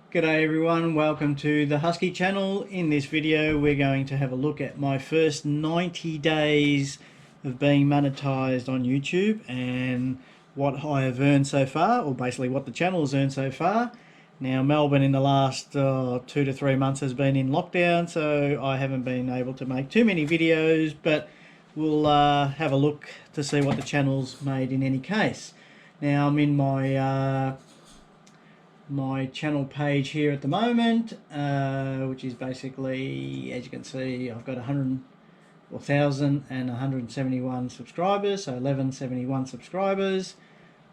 G'day everyone, welcome to the Husky channel. In this video we're going to have a look at my first 90 days of being monetized on YouTube and what I have earned so far, or basically what the channel has earned so far. Now Melbourne in the last 2 to 3 months has been in lockdown, so I haven't been able to make too many videos, but we'll have a look to see what the channel's made in any case. Now I'm in my channel page here at the moment, which is basically, as you can see, I've got 1,171 subscribers, so 1171 subscribers.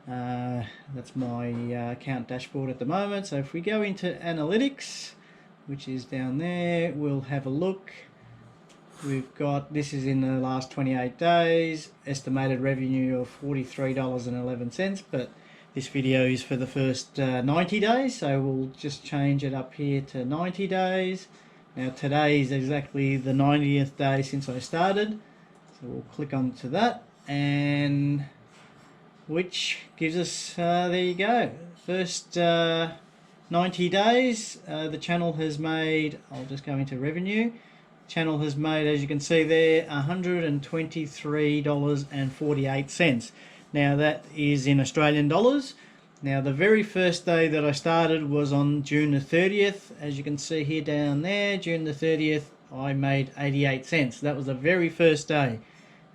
That's my account dashboard at the moment. So if we go into analytics, which is down there, we'll have a look. We've got, this is in the last 28 days, estimated revenue of $43.11, but this video is for the first 90 days, so we'll just change it up here to 90 days. Now today is exactly the 90th day since I started, so we'll click onto that, and which gives us, there you go, first 90 days, the channel has made, I'll just go into revenue, channel has made, as you can see there, $123.48. Now that is in Australian dollars. Now the very first day that I started was on June the 30th. As you can see here down there, June the 30th, I made 88 cents. That was the very first day.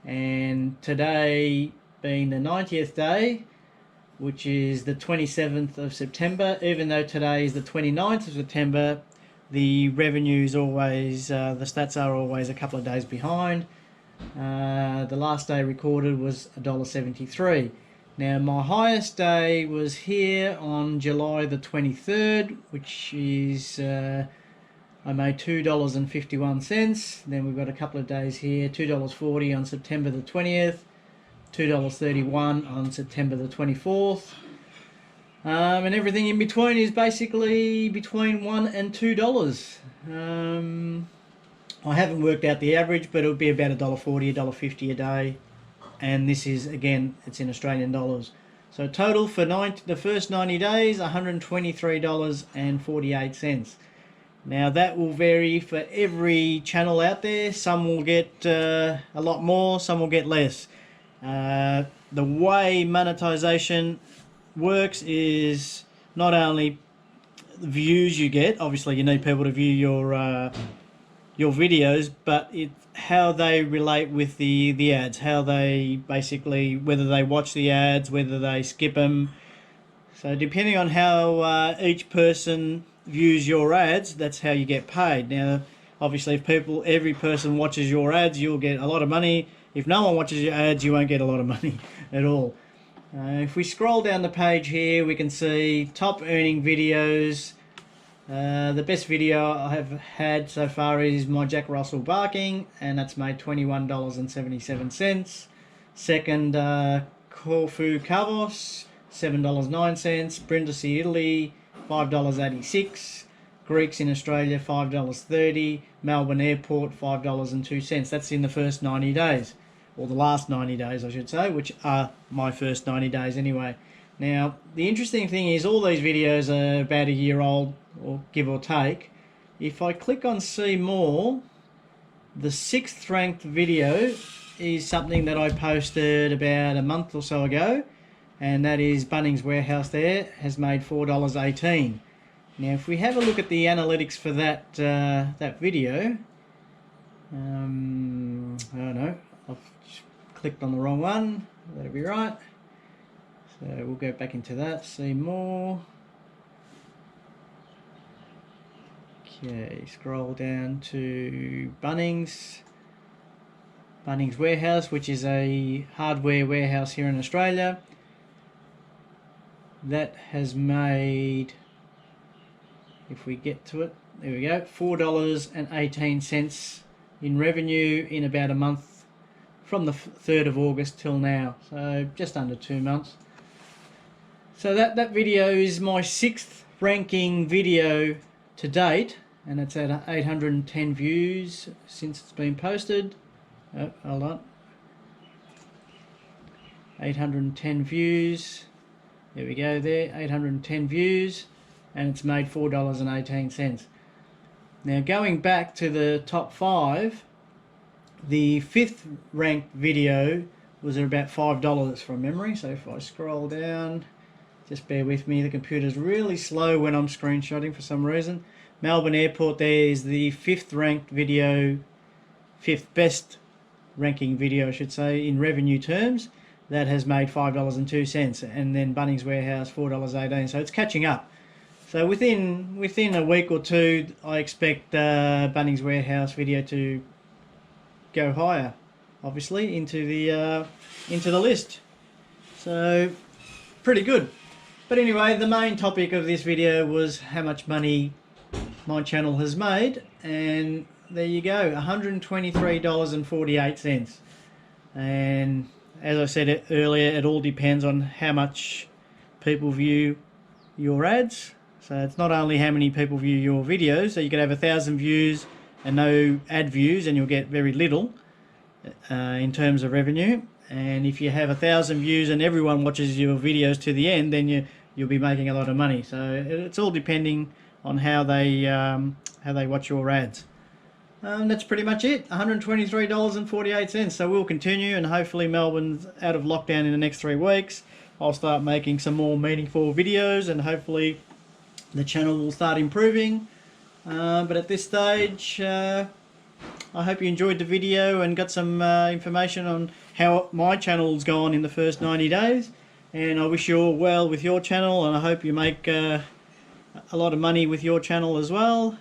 And today being the 90th day, which is the 27th of September, even though today is the 29th of September, the revenue is always, the stats are always a couple of days behind. The last day recorded was $1.73. Now my highest day was here on July the 23rd, which is I made $2.51. Then we've got a couple of days here, $2.40 on September the 20th, $2.31 on September the 24th. And everything in between is basically between $1 and $2. I haven't worked out the average, but it would be about $1.40, $1.50 a day. And this is, again, it's in Australian dollars. So total for the first 90 days, $123.48. Now that will vary for every channel out there. Some will get a lot more, some will get less. The way monetization works is not only the views you get, obviously you need people to view your videos, but how they relate with the ads, how they basically, whether they watch the ads, whether they skip them. So depending on how each person views your ads, that's how you get paid. Now obviously if every person watches your ads, you'll get a lot of money. If no one watches your ads, you won't get a lot of money at all. If we scroll down the page here, we can see top earning videos. The best video I have had so far is my Jack Russell barking, and that's made $21.77. Second, Corfu Cavos, $7.09. Brindisi, Italy, $5.86. Greeks in Australia, $5.30. Melbourne Airport, $5.02. That's in the first 90 days, or the last 90 days I should say, which are my first 90 days anyway. Now the interesting thing is all these videos are about a year old, or give or take. If I click on see more, the 6th ranked video is something that I posted about a month or so ago, and that is Bunnings Warehouse. There has made $4.18. Now if we have a look at the analytics for that that video, I don't know, I've clicked on the wrong one, that'll be right. So we'll go back into that, see more. Okay, scroll down to Bunnings Warehouse, which is a hardware warehouse here in Australia. That has made, if we get to it, there we go, $4.18 in revenue in about a month, from the 3rd of August till now, so just under 2 months. So that video is my 6th ranking video to date, and it's at 810 views since it's been posted. Oh, hold on. 810 views. There we go there, 810 views. and it's made $4.18. Now going back to the top 5, the 5th ranked video was at about $5 from memory. So if I scroll down, just bear with me, the computer's really slow when I'm screenshotting for some reason. Melbourne Airport there is the 5th ranked video, 5th best ranking video I should say in revenue terms. That has made $5.02, and then Bunnings Warehouse $4.18. So it's catching up. So within a week or two, I expect Bunnings Warehouse video to go higher, obviously, into the list. So pretty good. But anyway, the main topic of this video was how much money my channel has made, and there you go, $123.48. And as I said earlier, it all depends on how much people view your ads. So it's not only how many people view your videos, so you could have 1,000 views and no ad views and you'll get very little in terms of revenue. And if you have 1,000 views and everyone watches your videos to the end, then you'll be making a lot of money. So it's all depending on how they watch your ads. That's pretty much it, $123.48. So we'll continue, and hopefully Melbourne's out of lockdown in the next 3 weeks. I'll start making some more meaningful videos, and hopefully the channel will start improving. But at this stage, I hope you enjoyed the video and got some information on how my channel's gone in the first 90 days. And I wish you all well with your channel, and I hope you make a lot of money with your channel as well.